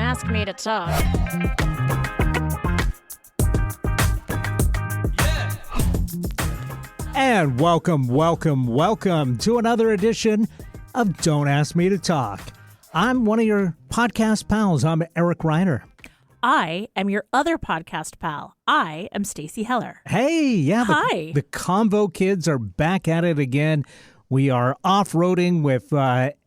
ask me to talk. And welcome to another edition of Don't Ask Me to Talk. I'm one of your podcast pals. I'm Eric Reiner. I am your other podcast pal. I am Stacey Heller. Hey, yeah. Hi. The Convo kids are back at it again. We are off-roading with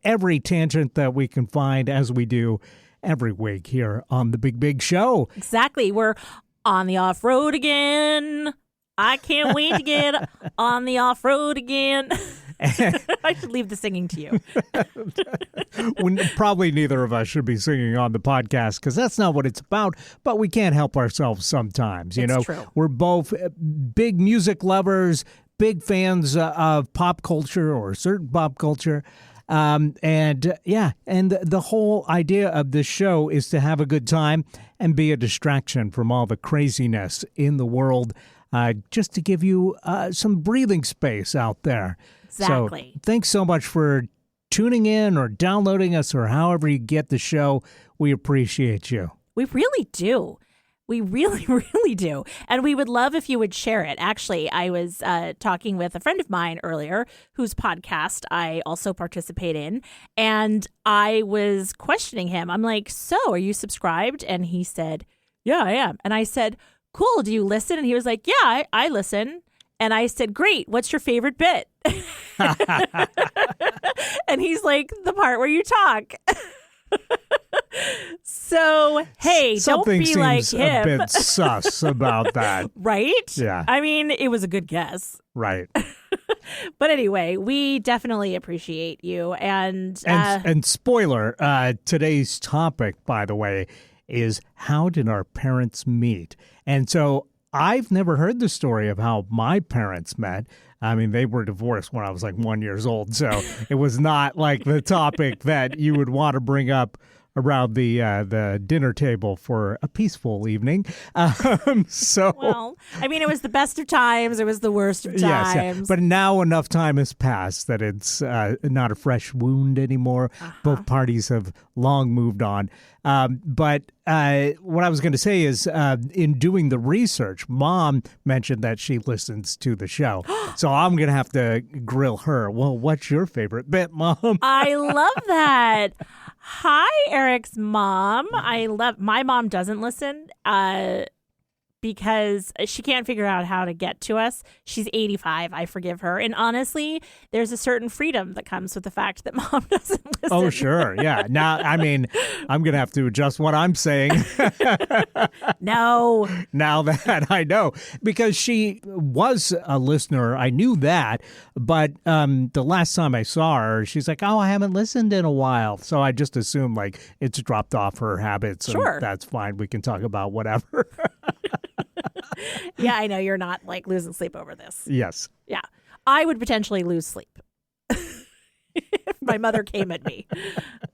every tangent that we can find, as we do every week here on the Big Show. Exactly. We're on the off-road again. I can't wait to get on the off-road again. I should leave the singing to you. Probably neither of us should be singing on the podcast because that's not what it's about, but we can't help ourselves sometimes. It's true. We're both big music lovers, big fans of pop culture or certain pop culture. And the whole idea of this show is to have a good time and be a distraction from all the craziness in the world, just to give you some breathing space out there. Exactly. So thanks so much for tuning in or downloading us or however you get the show. We appreciate you. We really do. We really, really do. And we would love if you would share it. Actually, I was talking with a friend of mine earlier whose podcast I also participate in. And I was questioning him. I'm like, so are you subscribed? And he said, yeah, I am. And I said, cool. Do you listen? And he was like, yeah, I listen. And I said, great. What's your favorite bit? And he's like, the part where you talk. So, hey, something don't be like seems him. a bit sus about that. Right? Yeah. I mean, it was a good guess. Right. But anyway, we definitely appreciate you. And spoiler, today's topic, by the way, is how did our parents meet? And so I've never heard the story of how my parents met. I mean, they were divorced when I was like 1 year old, so it was not like the topic that you would want to bring up around the dinner table for a peaceful evening. Well, I mean, it was the best of times. It was the worst of times. Yes, yeah. But now enough time has passed that it's not a fresh wound anymore. Both parties have long moved on. But what I was going to say is in doing the research, Mom mentioned that she listens to the show. So I'm going to have to grill her. Well, what's your favorite bit, Mom? I love that. Hi, Eric's mom. My mom doesn't listen because she can't figure out how to get to us. She's 85. I forgive her. And honestly, there's a certain freedom that comes with the fact that Mom doesn't listen. Oh, sure. Yeah. Now, I mean, I'm going to have to adjust what I'm saying. No. Now that I know, because she was a listener. I knew that. But the last time I saw her, she's like, oh, I haven't listened in a while. So I just assumed like it's dropped off her habits. Sure. And that's fine. We can talk about whatever. Yeah, I know you're not like losing sleep over this. Yes. Yeah. I would potentially lose sleep if my mother came at me.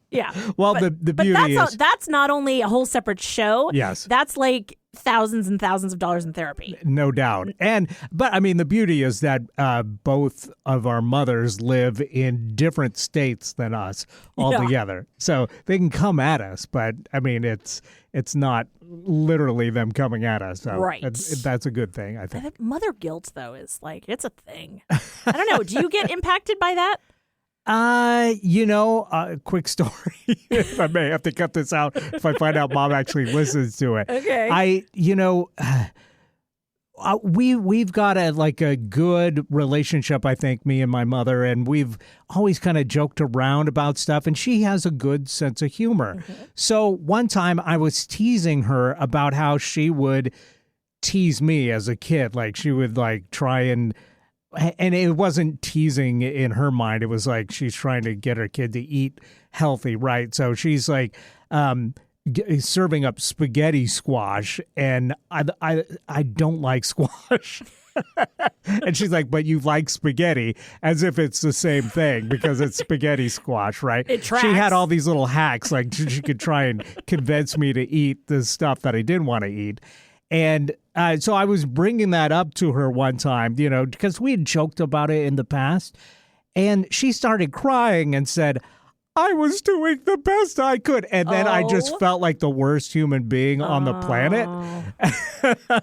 Yeah. Well, the beauty is that's not only a whole separate show. Yes. That's like thousands and thousands of dollars in therapy. No doubt. But I mean, the beauty is that both of our mothers live in different states than us altogether. Yeah. So they can come at us, but I mean, it's not literally them coming at us. So right. That's a good thing, I think. Mother guilt, though, is like, it's a thing. I don't know. Do you get impacted by that? Quick story. I may have to cut this out if I find out Mom actually listens to it. Okay. We've got a good relationship, I think, me and my mother, and we've always kind of joked around about stuff, and she has a good sense of humor. Mm-hmm. So one time I was teasing her about how she would tease me as a kid. Like she would try and it wasn't teasing in her mind. It was like she's trying to get her kid to eat healthy, right? So she's like serving up spaghetti squash, and I don't like squash. And she's like, but you like spaghetti, as if it's the same thing because it's spaghetti squash, right? It tracks. She had all these little hacks, like she could try and convince me to eat the stuff that I didn't want to eat. And so I was bringing that up to her one time, because we had joked about it in the past. And she started crying and said, I was doing the best I could. And then I just felt like the worst human being on the planet.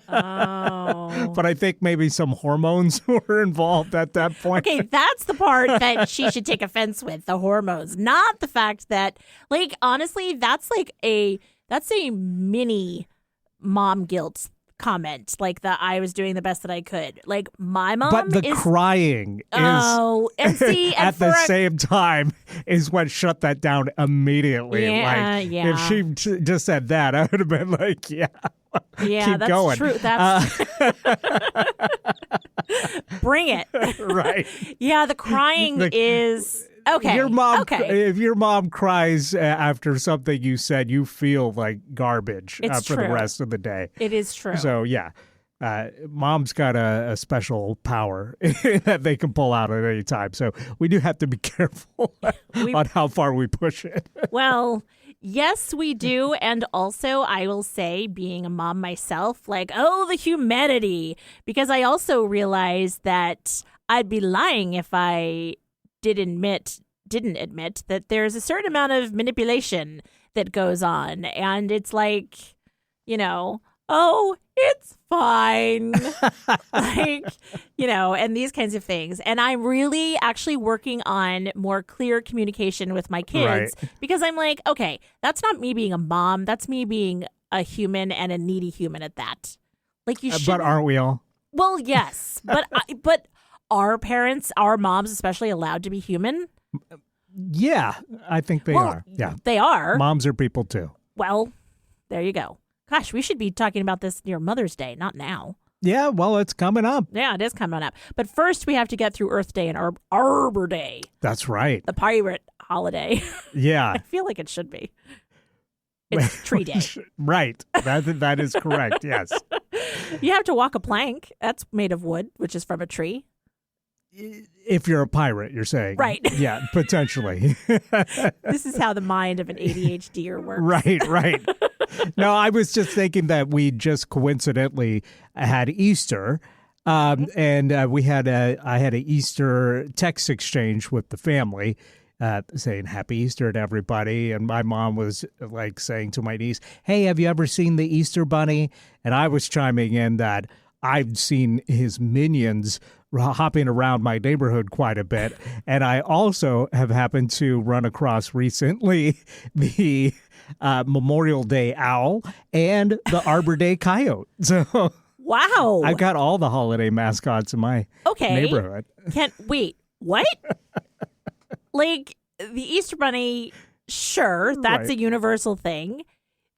But I think maybe some hormones were involved at that point. Okay, that's the part that she should take offense with, the hormones, not the fact that, like, honestly, that's a mini mom guilt comment, like the I was doing the best that I could. Like my mom, but the crying is and see, at the same time is what shut that down immediately. If she just said that, I would have been like, keep that's going. True. That's bring it. Right. Yeah, the crying is. Okay. If your mom cries after something you said, you feel like garbage for the rest of the day. It is true. So, mom's got a special power that they can pull out at any time. So we do have to be careful on how far we push it. Well, yes, we do. And also, I will say, being a mom myself, like, the humanity. Because I also realized that I'd be lying if I didn't admit that there's a certain amount of manipulation that goes on. And it's like, it's fine. And these kinds of things. And I'm really actually working on more clear communication with my kids because I'm like, okay, that's not me being a mom. That's me being a human and a needy human at that. Like you should. But aren't we all? Well, yes. But are parents, our moms especially, allowed to be human? Yeah, I think they are. Yeah, they are. Moms are people too. Well, there you go. Gosh, we should be talking about this near Mother's Day, not now. Yeah, well, it's coming up. Yeah, it is coming up. But first, we have to get through Earth Day and Arbor Day. That's right. The pirate holiday. Yeah. I feel like it should be. It's Tree Day. Right. That is correct, yes. You have to walk a plank. That's made of wood, which is from a tree. If you're a pirate, you're saying. Right. Yeah, potentially. This is how the mind of an ADHDer works. Right. No, I was just thinking that we just coincidentally had Easter. And I had an Easter text exchange with the family saying Happy Easter to everybody. And my mom was like saying to my niece, hey, have you ever seen the Easter Bunny? And I was chiming in that I've seen his minions hopping around my neighborhood quite a bit. And I also have happened to run across recently the Memorial Day owl and the Arbor Day coyote. So wow, I've got all the holiday mascots in my neighborhood. Wait, what? Like the Easter Bunny, sure, that's a universal thing.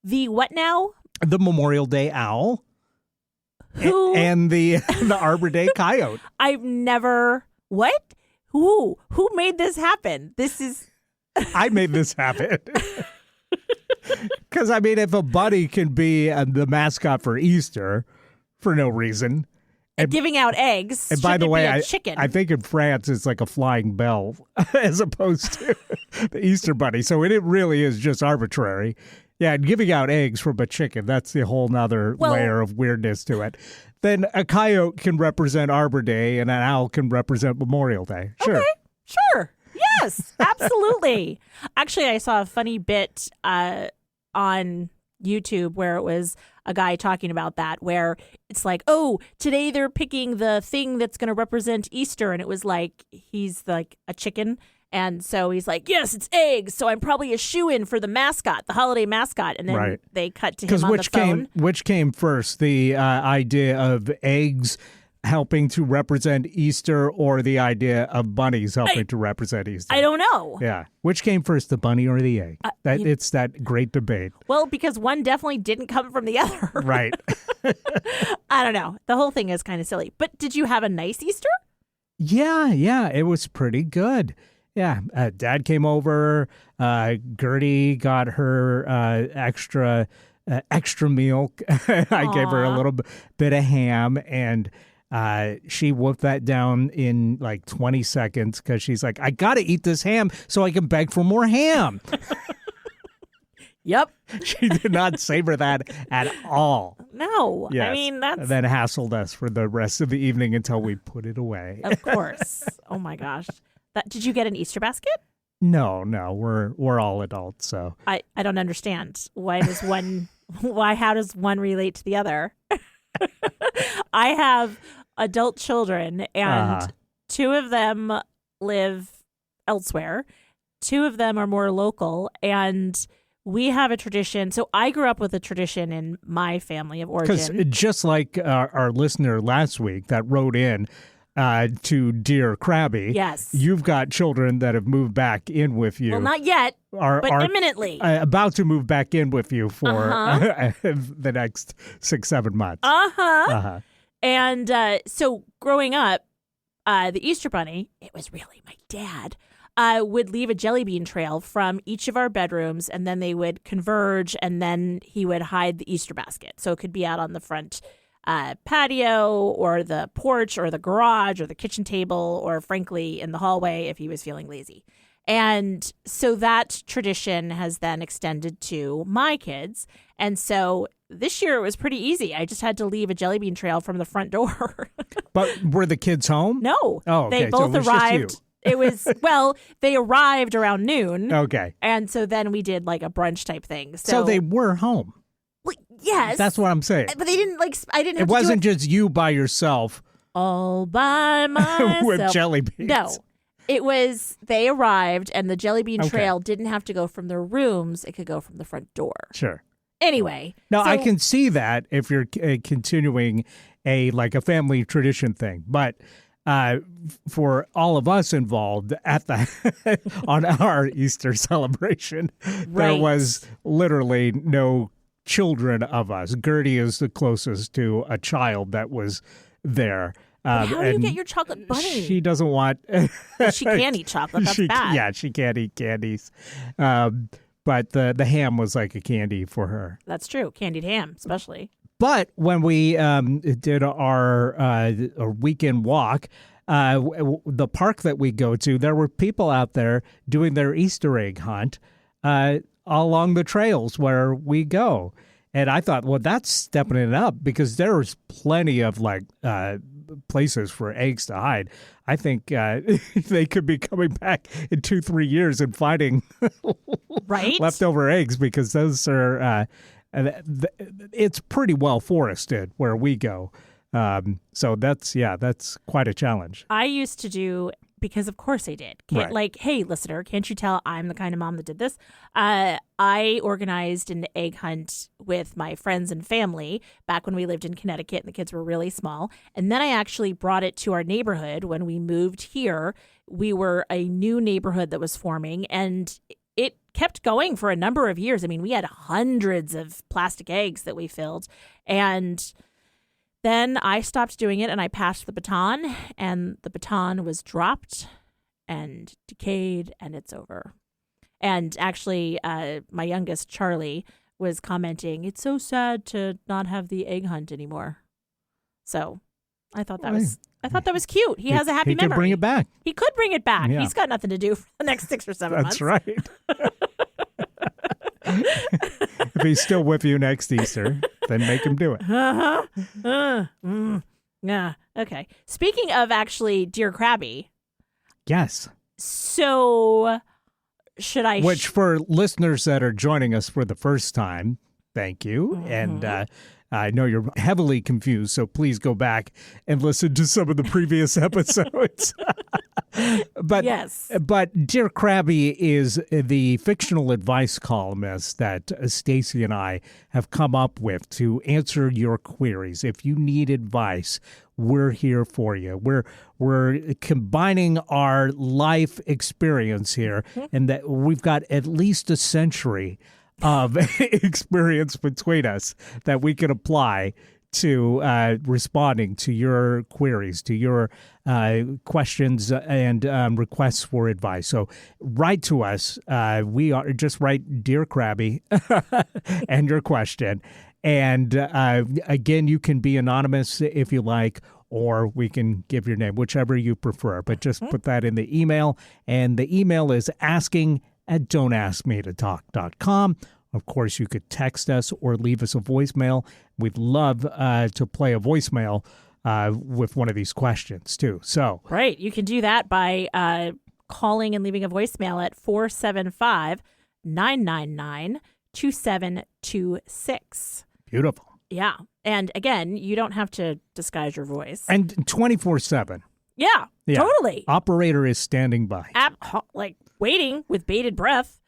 The what now? The Memorial Day owl. Who? And the Arbor Day coyote. I've never. What? Who made this happen? This is. I made this happen. Because, I mean, if a bunny can be the mascot for Easter for no reason. And giving out eggs. And by the way, I think in France it's like a flying bell as opposed to the Easter bunny. So it really is just arbitrary. Yeah, and giving out eggs from a chicken, that's the whole nother layer of weirdness to it. Then a coyote can represent Arbor Day and an owl can represent Memorial Day. Sure. Okay, sure. Yes, absolutely. Actually, I saw a funny bit on YouTube where it was a guy talking about that, where it's like, oh, today they're picking the thing that's going to represent Easter. And it was like, he's like a chicken. And so he's like, yes, it's eggs. So I'm probably a shoo-in for the mascot, the holiday mascot. And then they cut to him on the phone. Which came first, the idea of eggs helping to represent Easter or the idea of bunnies helping to represent Easter? I don't know. Yeah. Which came first, the bunny or the egg? It's that great debate. Well, because one definitely didn't come from the other. Right. I don't know. The whole thing is kind of silly. But did you have a nice Easter? Yeah. It was pretty good. Yeah, Dad came over. Gertie got her extra meal. I gave her a little bit of ham, and she wolfed that down in like 20 seconds because she's like, I got to eat this ham so I can beg for more ham. Yep. She did not savor that at all. No. Yes. I mean, that's... And then hassled us for the rest of the evening until we put it away. Of course. Oh, my gosh. Did you get an Easter basket? No, we're all adults. So I don't understand. How does one relate to the other? I have adult children, and two of them live elsewhere. Two of them are more local, and we have a tradition. So I grew up with a tradition in my family of origin. Because just like our listener last week that wrote in to Dear Krabby, yes, you've got children that have moved back in with you. Well, not yet, but imminently. About to move back in with you for the next 6-7 months. And so growing up, the Easter Bunny, it was really my dad, would leave a jelly bean trail from each of our bedrooms, and then they would converge, and then he would hide the Easter basket. So it could be out on the front patio or the porch or the garage or the kitchen table or, frankly, in the hallway if he was feeling lazy. And so that tradition has then extended to my kids. And so this year it was pretty easy. I just had to leave a jelly bean trail from the front door. But were the kids home? No. Oh, okay. They both arrived. It was, they arrived around noon. Okay. And so then we did like a brunch type thing. So they were home. Well, yes. That's what I'm saying. But they didn't I didn't have It wasn't just you by yourself. All by myself. With jelly beans. No. It was, they arrived and the jelly bean trail didn't have to go from their rooms. It could go from the front door. Sure. Anyway. Now, I can see that if you're continuing a family tradition thing. But for all of us involved at on our Easter celebration, there was literally no children of us. Gertie is the closest to a child that was there. How do you get your chocolate bunny? She doesn't want... she can't eat chocolate. That's bad. Yeah, she can't eat candies. But the ham was like a candy for her. That's true. Candied ham, especially. But when we did our weekend walk, the park that we go to, there were people out there doing their Easter egg hunt along the trails where we go. And I thought, well, that's stepping it up because there's plenty of places for eggs to hide. I think they could be coming back in 2-3 years and finding leftover eggs because those are it's pretty well forested where we go. So that's quite a challenge. I used to do, because of course I did. Hey, listener, can't you tell I'm the kind of mom that did this? I organized an egg hunt with my friends and family back when we lived in Connecticut and the kids were really small. And then I actually brought it to our neighborhood when we moved here. We were a new neighborhood that was forming, and it kept going for a number of years. I mean, we had hundreds of plastic eggs that we filled. And then I stopped doing it and I passed the baton, and the baton was dropped and decayed, and it's over. And actually, my youngest, Charlie, was commenting, it's so sad to not have the egg hunt anymore. So I thought that was cute. He has a happy memory. He could bring it back. He could bring it back. Yeah. He's got nothing to do for the next 6 or 7 months. That's right. If he's still with you next Easter, then make him do it. Yeah. Okay. Speaking of actually Dear Krabby. Yes. So should I... Which for listeners that are joining us for the first time, thank you. Mm-hmm. And I know you're heavily confused, so please go back and listen to some of the previous episodes. But Dear Krabby is the fictional advice columnist that Stacy and I have come up with to answer your queries. If you need advice, we're here for you. We're combining our life experience here, and that we've got at least a century of experience between us that we can apply to responding to your queries, to your questions and requests for advice. So write to us. Just write Dear Krabby and your question. And again, you can be anonymous if you like, or we can give your name, whichever you prefer. But just put that in the email. And the email is asking@don'taskmetotalk.com. Of course, you could text us or leave us a voicemail. We'd love to play a voicemail with one of these questions, too. So right. You can do that by calling and leaving a voicemail at 475-999-2726. Beautiful. Yeah. And again, you don't have to disguise your voice. And 24/7. Yeah, totally. Operator is standing by. Like waiting with bated breath.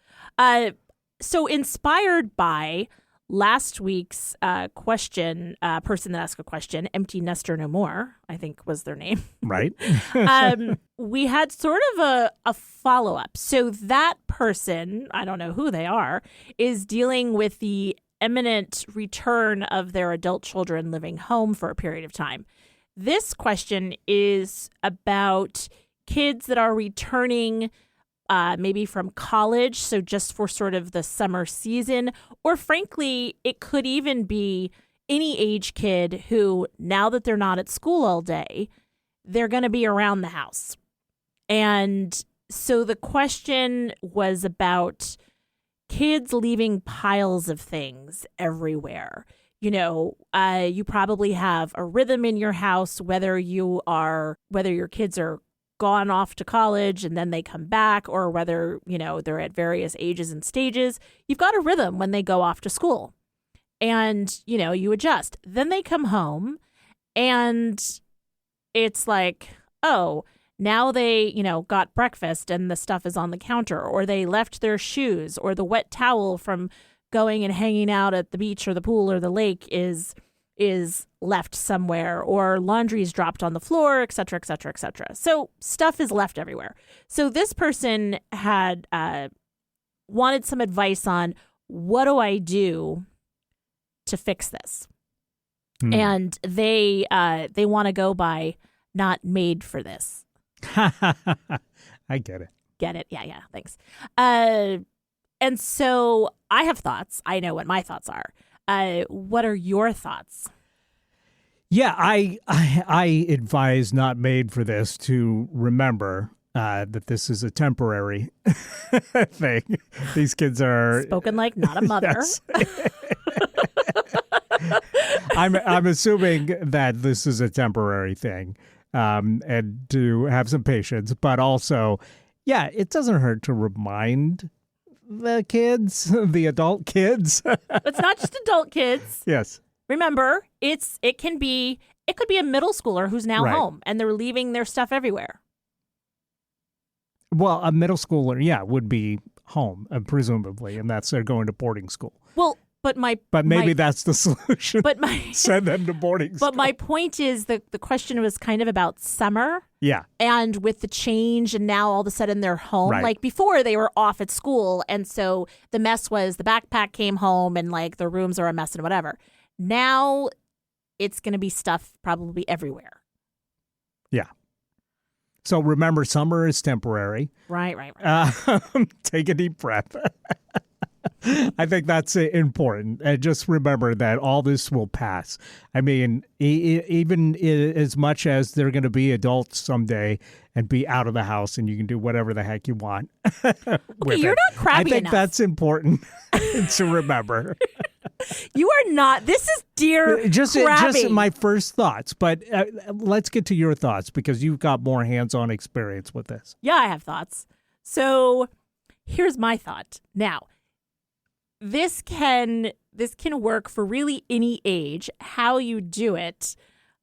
So inspired by last week's question, person that asked a question, Empty Nester No More, I think was their name. Right. We had sort of a follow-up. So that person, I don't know who they are, is dealing with the imminent return of their adult children living home for a period of time. This question is about kids that are returning maybe from college, so just for sort of the summer season, or frankly, it could even be any age kid who, now that they're not at school all day, they're going to be around the house. And so the question was about kids leaving piles of things everywhere. You know, you probably have a rhythm in your house, whether your kids are gone off to college and then they come back, or whether, you know, they're at various ages and stages. You've got a rhythm when they go off to school and, you know, you adjust. Then they come home and it's like, oh, now they, you know, got breakfast and the stuff is on the counter, or they left their shoes, or the wet towel from going and hanging out at the beach or the pool or the lake is left somewhere, or laundry is dropped on the floor, et cetera, et cetera, et cetera. So stuff is left everywhere. So this person had wanted some advice on, what do I do to fix this? And they want to go by not made for this. I get it. Get it? Yeah, thanks. And so I have thoughts. I know what my thoughts are. What are your thoughts? Yeah, I advise not made for this to remember that this is a temporary thing. These kids are spoken like not a mother. Yes. I'm assuming that this is a temporary thing, and to have some patience, but also, yeah, it doesn't hurt to remind the kids, the adult kids. It's not just adult kids. Yes. Remember, it could be a middle schooler who's now home and they're leaving their stuff everywhere. Well, a middle schooler, yeah, would be home, presumably, and they're going to boarding school. Well, but maybe that's the solution. But send them to boarding school. But my point is the question was kind of about summer. Yeah. And with the change, and now all of a sudden they're home. Right. Like before they were off at school, and so the mess was the backpack came home and like the rooms are a mess and whatever. Now it's going to be stuff probably everywhere. Yeah. So remember, summer is temporary. Right. Take a deep breath. I think that's important. And just remember that all this will pass. I mean, even as much as they're going to be adults someday and be out of the house and you can do whatever the heck you want. Okay, you're not crabby enough. I think that's important to remember. You are not. This is crabby. Just my first thoughts. But let's get to your thoughts because you've got more hands-on experience with this. Yeah, I have thoughts. So here's my thought. Now, this can work for really any age. How you do it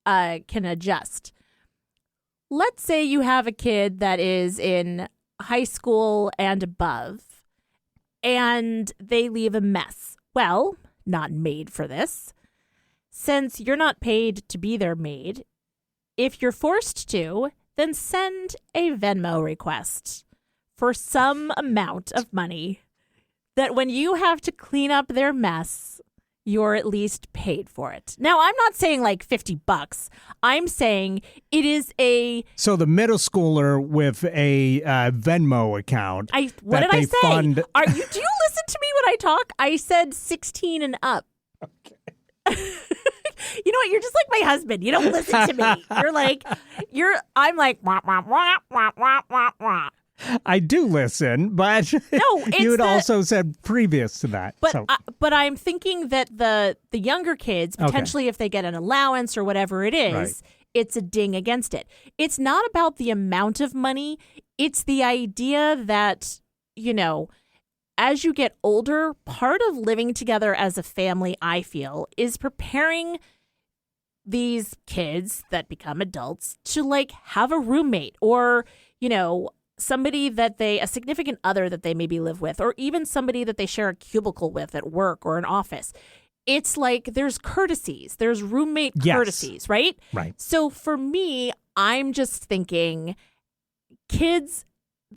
can adjust. Let's say you have a kid that is in high school and above, and they leave a mess. Well, not made for this. Since you're not paid to be their maid, if you're forced to, then send a Venmo request for some amount of money that when you have to clean up their mess, you're at least paid for it. Now, I'm not saying like $50. I'm saying it is So the middle schooler with a Venmo account. What did I say? Do you listen to me when I talk? I said 16 and up. Okay. You know what? You're just like my husband. You don't listen to me. I'm like, wah, wah, wah, wah, wah, wah, wah. I do listen, but you had also said previous to that. But I'm thinking that the younger kids, potentially if they get an allowance or whatever it is, it's a ding against it. It's not about the amount of money. it's the idea that, as you get older, part of living together as a family, I feel, is preparing these kids that become adults to like have a roommate or, somebody that a significant other that they maybe live with, or even somebody that they share a cubicle with at work or an office. It's like there's courtesies, there's roommate courtesies, right? Right. So for me, I'm just thinking kids,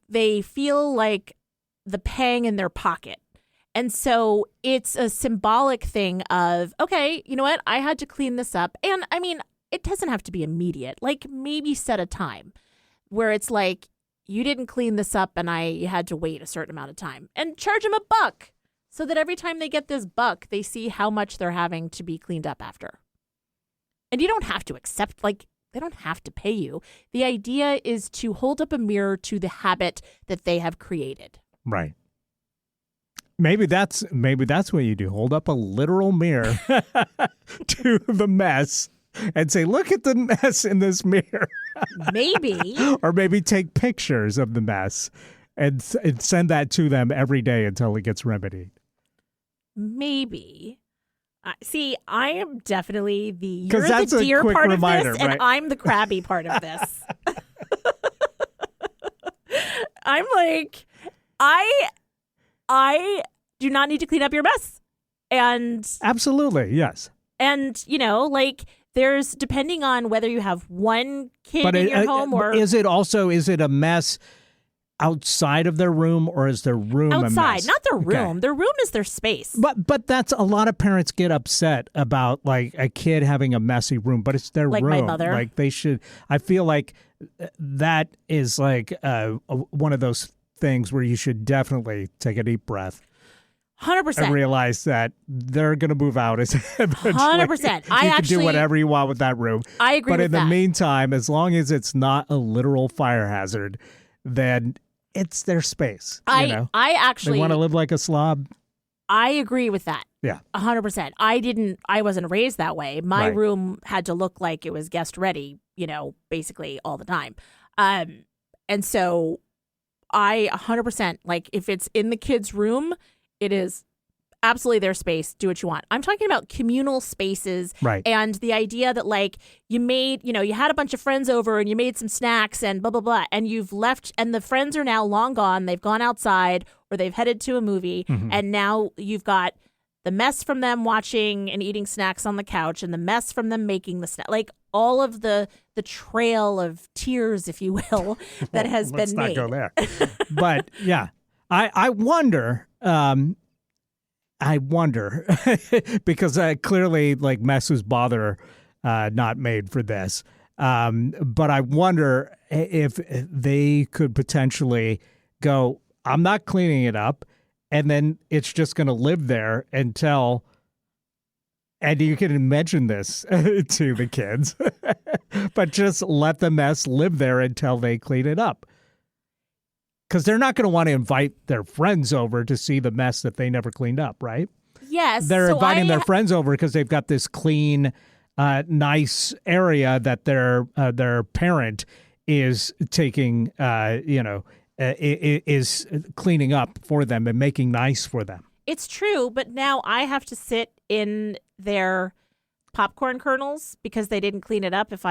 they feel like the pang in their pocket. And so it's a symbolic thing of, okay, you know what? I had to clean this up. And I mean, it doesn't have to be immediate. Like maybe set a time where it's like, you didn't clean this up and I had to wait a certain amount of time, and charge them $1 so that every time they get this $1, they see how much they're having to be cleaned up after. And you don't have to accept, like, they don't have to pay you. The idea is to hold up a mirror to the habit that they have created. Right. Maybe that's what you do. Hold up a literal mirror to the mess and say, look at the mess in this mirror. Maybe. Or maybe take pictures of the mess and send that to them every day until it gets remedied. Maybe. See, I am definitely you're that's the a deer quick part reminder, of this, right? and I'm the crabby part of this. I'm like, I do not need to clean up your mess. And absolutely, yes. And, like, there's, depending on whether you have one kid in your home or... Is it a mess outside of their room, or is their room outside, a mess? not their room. Okay. Their room is their space. But that's a lot of parents get upset about like a kid having a messy room, but it's their like room. My mother. Like they should. I feel like that is like one of those things where you should definitely take a deep breath. 100%. And realize that they're going to move out eventually. 100%. You can do whatever you want with that room. I agree with that. But in the meantime, as long as it's not a literal fire hazard, then it's their space. I actually... They want to live like a slob. I agree with that. Yeah. 100%. I wasn't raised that way. My room had to look like it was guest ready, basically all the time. And so I 100%, like if it's in the kid's room, it is absolutely their space. Do what you want. I'm talking about communal spaces. Right. And the idea that like you made, you had a bunch of friends over and you made some snacks and blah, blah, blah. And you've left and the friends are now long gone. They've gone outside or they've headed to a movie. Mm-hmm. And now you've got the mess from them watching and eating snacks on the couch and the mess from them making the snack. Like all of the trail of tears, if you will, that has been made. Let's not go there. But yeah, I wonder... I wonder because clearly like messes bother not made for this. But I wonder if they could potentially go, I'm not cleaning it up. And then it's just going to live there until, and you can mention this to the kids, but just let the mess live there until they clean it up. Because they're not going to want to invite their friends over to see the mess that they never cleaned up, right? Yes. They're inviting their friends over because they've got this clean, nice area that their parent is taking, is cleaning up for them and making nice for them. It's true, but now I have to sit in their popcorn kernels because they didn't clean it up. If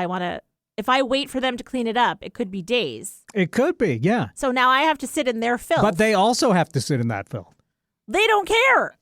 I wait for them to clean it up, it could be days. It could be, yeah. So now I have to sit in their filth. But they also have to sit in that filth. They don't care.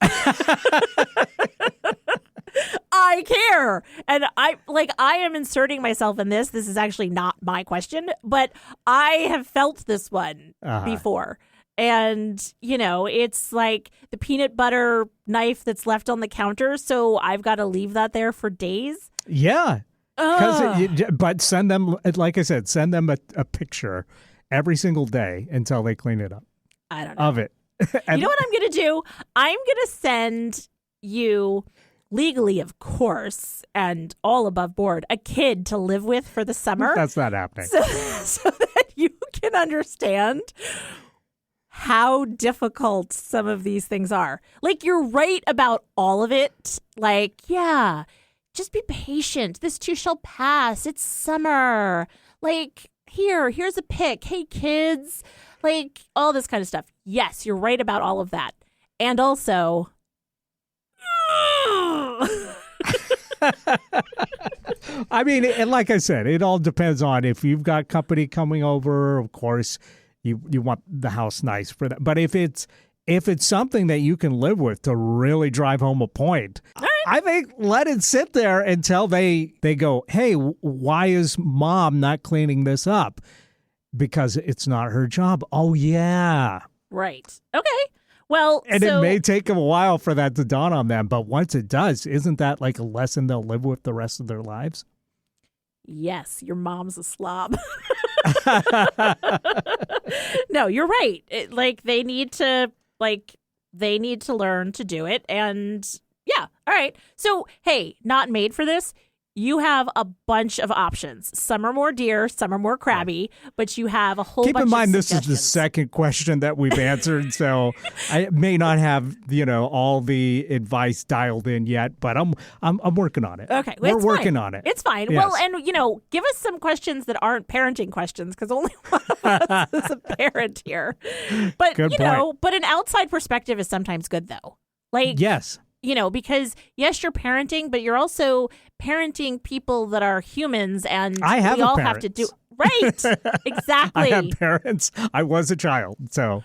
I care. And I am inserting myself in this. This is actually not my question, but I have felt this one before. And, it's like the peanut butter knife that's left on the counter. So I've got to leave that there for days. Yeah. But send them, like I said, send them a picture every single day until they clean it up. I don't know. Of it. You know what I'm going to do? I'm going to send you, legally, of course, and all above board, a kid to live with for the summer. That's not happening. So that you can understand how difficult some of these things are. Like, you're right about all of it. Like, yeah, just be patient. This too shall pass. It's summer. Like, here's a pic. Hey, kids. Like, all this kind of stuff. Yes, you're right about all of that. And also... I mean, and like I said, it all depends on if you've got company coming over. Of course, you want the house nice for that. But if it's something that you can live with to really drive home a point, I think let it sit there until they go, hey, why is mom not cleaning this up? Because it's not her job. Oh, yeah. Right. Okay. Well, and it may take them a while for that to dawn on them. But once it does, isn't that like a lesson they'll live with the rest of their lives? Yes, your mom's a slob. No, you're right. They need to learn to do it. And yeah. All right. So, hey, not made for this. You have a bunch of options. Some are more dear, some are more crabby, but you have a whole bunch of Keep in mind, this suggestions. is the second question that we've answered, so I may not have, all the advice dialed in yet, but I'm working on it. Okay. We're working on it. It's fine. Yes. Well, and, give us some questions that aren't parenting questions, because only one of us is a parent here. But, Good point. But an outside perspective is sometimes good, though. Yes. Because yes, you're parenting, but you're also parenting people that are humans, and I have we all parents. have to do right. Exactly. I have parents. I was a child, so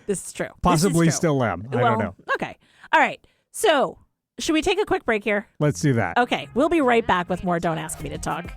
this is true. Possibly This is true. still am. I don't know. Okay. All right. So, should we take a quick break here? Let's do that. Okay. We'll be right back with more Don't Ask Me to Talk.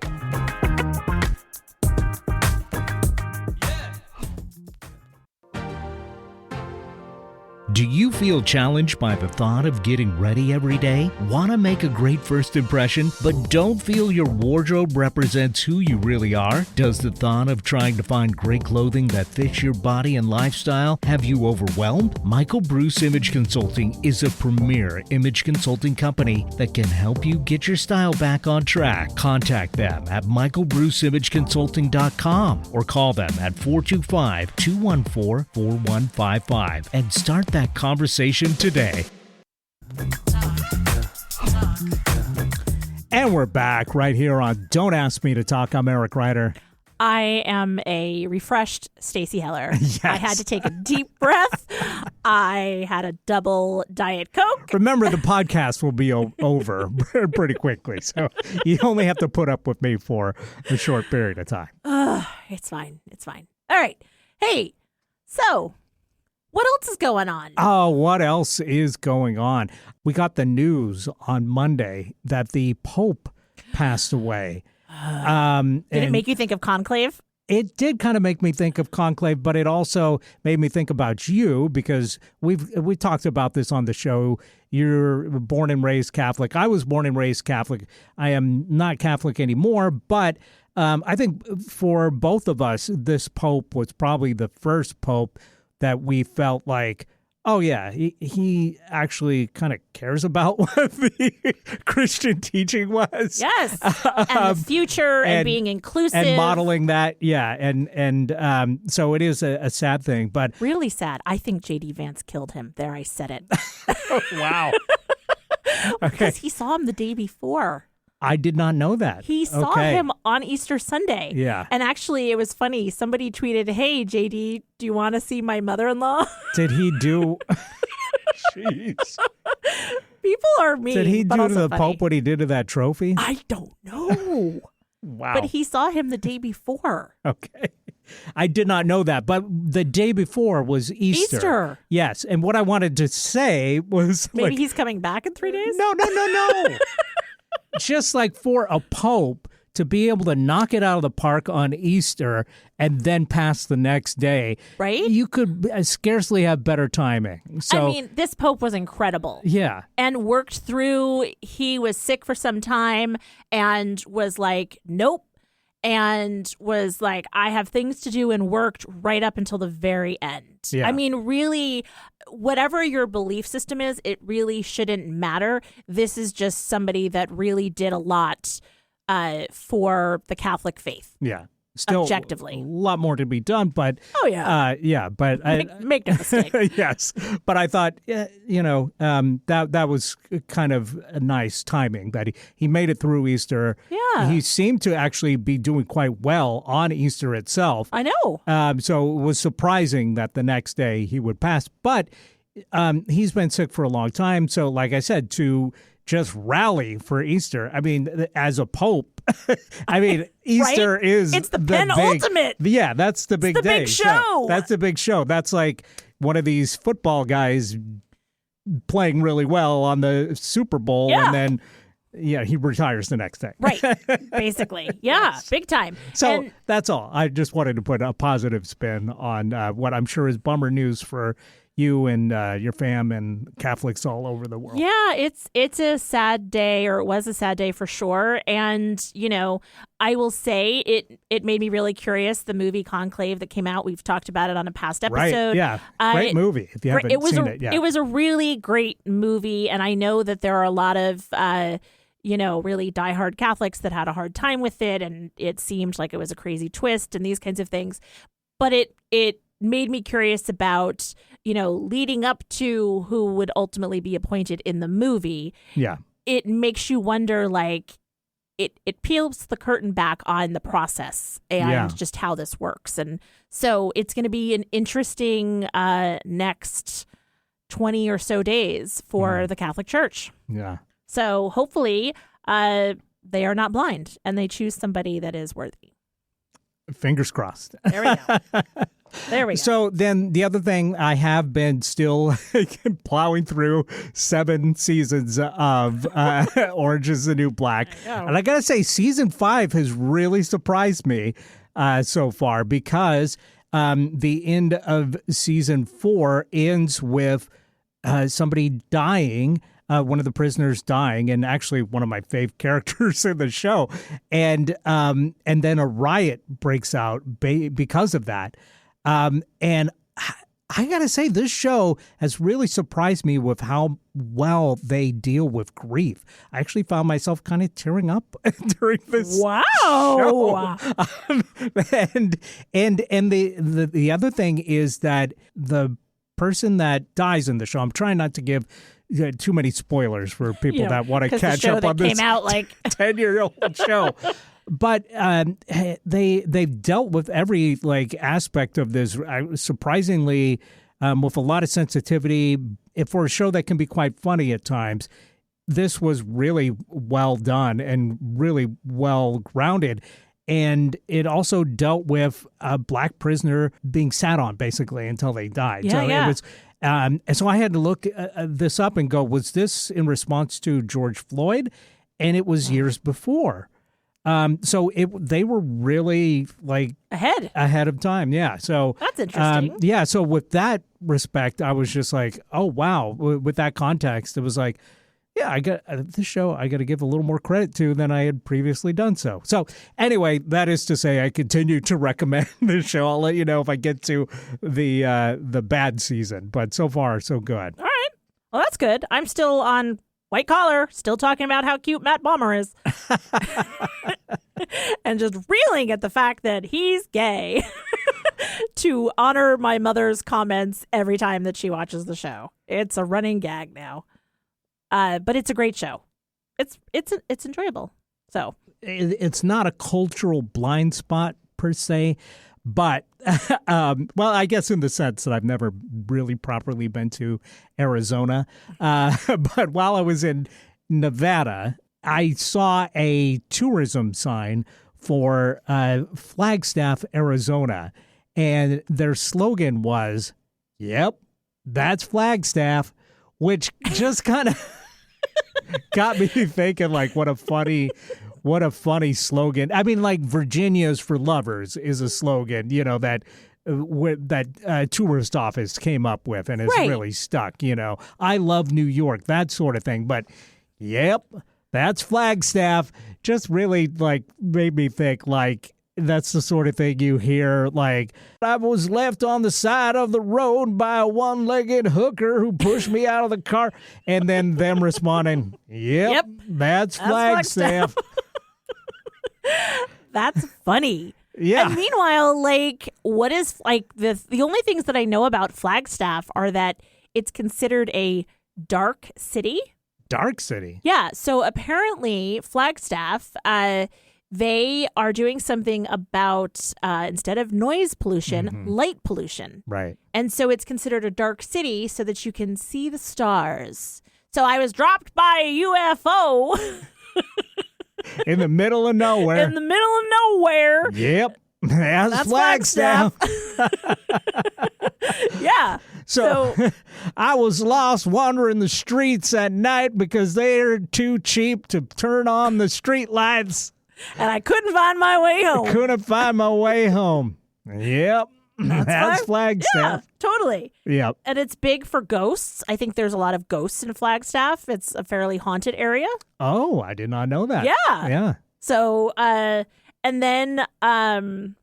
Do you feel challenged by the thought of getting ready every day? Want to make a great first impression, but don't feel your wardrobe represents who you really are? Does the thought of trying to find great clothing that fits your body and lifestyle have you overwhelmed? Michael Bruce Image Consulting is a premier image consulting company that can help you get your style back on track. Contact them at michaelbruceimageconsulting.com or call them at 425-214-4155 and start that conversation today. And we're back right here on Don't Ask Me to Talk. I'm Eric Ryder. I am a refreshed Stacey Heller. Yes. I had to take a deep breath. I had a double Diet Coke. Remember, the podcast will be over pretty quickly, so you only have to put up with me for a short period of time. It's fine. It's fine. All right. Hey, so what else is going on? Oh, what else is going on? We got the news on Monday that the Pope passed away. Did it make you think of Conclave? It did kind of make me think of Conclave, but it also made me think about you because we talked about this on the show. You're born and raised Catholic. I was born and raised Catholic. I am not Catholic anymore, but I think for both of us, this Pope was probably the first Pope that we felt like, oh, yeah, he actually kind of cares about what the Christian teaching was. Yes. And the future and being inclusive. And modeling that. Yeah. And so it is a sad thing. But really sad. I think J.D. Vance killed him. There, I said it. Wow. Because he saw him the day before. I did not know that. He saw him on Easter Sunday. Yeah. And actually, it was funny. Somebody tweeted, hey, JD, do you want to see my mother-in-law? Did he do... Jeez. People are mean. Did he but do to also the funny. Pope what he did to that trophy? I don't know. Wow. But he saw him the day before. Okay. I did not know that. But the day before was Easter. Easter. Yes. And what I wanted to say was... Maybe he's coming back in 3 days? No. Just like for a pope to be able to knock it out of the park on Easter and then pass the next day, right? You could scarcely have better timing. So, I mean, this pope was incredible. Yeah. And worked through, he was sick for some time and was like, nope. And was like, I have things to do, and worked right up until the very end. Yeah. I mean, really, whatever your belief system is, it really shouldn't matter. This is just somebody that really did a lot for the Catholic faith. Yeah. Still, objectively, a lot more to be done, but oh yeah, but make no mistake. yes, but I thought, that was kind of a nice timing that he made it through Easter. Yeah, he seemed to actually be doing quite well on Easter itself. I know. So it was surprising that the next day he would pass, but he's been sick for a long time. So, like I said, to just rally for Easter. I mean, as a pope, I mean, Easter right? is it's the penultimate. Yeah, that's the big day. Big show. So that's the big show. That's like one of these football guys playing really well on the Super Bowl, and then he retires the next day. Right, basically. Yeah, big time. So that's all. I just wanted to put a positive spin on what I'm sure is bummer news for you and your fam and Catholics all over the world. Yeah, it's a sad day, or it was a sad day for sure. And, I will say it made me really curious. The movie Conclave that came out, we've talked about it on a past episode. Right, yeah. Great movie if you haven't seen it yet. It was a really great movie, and I know that there are a lot of really diehard Catholics that had a hard time with it, and it seemed like it was a crazy twist and these kinds of things. But it made me curious about, leading up to who would ultimately be appointed in the movie. Yeah. It makes you wonder, like, it peels the curtain back on the process and just how this works. And so it's going to be an interesting next 20 or so days for the Catholic Church. Yeah. So hopefully they are not blind and they choose somebody that is worthy. Fingers crossed. There we go. There we go. So then the other thing, I have been still plowing through 7 seasons of Orange is the New Black. And I got to say, season 5 has really surprised me so far, because the end of season 4 ends with somebody dying. One of the prisoners dying, and actually one of my fave characters in the show, and then a riot breaks out because of that. And I gotta say, this show has really surprised me with how well they deal with grief. I actually found myself kind of tearing up during this show. And the other thing is that the person that dies in the show, I'm trying not to give too many spoilers for people that want to catch up on this came out like 10-year-old show. But they've dealt with every aspect of this surprisingly with a lot of sensitivity. If for a show that can be quite funny at times, this was really well done and really well grounded. And it also dealt with a black prisoner being sat on basically until they died. It was. And so I had to look this up and go, was this in response to George Floyd? And it was years before. So they were really ahead of time. Yeah. So that's interesting. So with that respect, I was just like, oh, wow. With that context, it was like, yeah, I got this show I got to give a little more credit to than I had previously done so. So anyway, that is to say, I continue to recommend this show. I'll let you know if I get to the bad season, but so far so good. All right. Well, that's good. I'm still on White Collar, still talking about how cute Matt Bomer is. And just reeling at the fact that he's gay to honor my mother's comments every time that she watches the show. It's a running gag now. But it's a great show. It's enjoyable. So it's not a cultural blind spot per se, but well, I guess in the sense that I've never really properly been to Arizona. But while I was in Nevada, I saw a tourism sign for Flagstaff, Arizona, and their slogan was, "Yep, that's Flagstaff," which just kind of got me thinking, what a funny slogan. I mean, Virginia's for lovers is a slogan, that tourist office came up with and has really stuck, I love New York, that sort of thing. But yep, that's Flagstaff. Just really made me think that's the sort of thing you hear, I was left on the side of the road by a one-legged hooker who pushed me out of the car, and then them responding, yep, that's Flagstaff. That's funny. Yeah. And meanwhile, like, what is like the only things that I know about Flagstaff are that it's considered a dark city. Dark city. Yeah. So apparently, Flagstaff, they are doing something about instead of noise pollution, light pollution. Right. And so it's considered a dark city so that you can see the stars. So I was dropped by a UFO In the middle of nowhere. in the middle of nowhere. Yep. That's Flagstaff. Yeah. So I was lost wandering the streets at night because they're too cheap to turn on the street lights. And I couldn't find my way home. Couldn't find my way home. Yep. That's Flagstaff. Yeah, totally. Yep. And it's big for ghosts. I think there's a lot of ghosts in Flagstaff. It's a fairly haunted area. Oh, I did not know that. Yeah. Yeah. So, and then I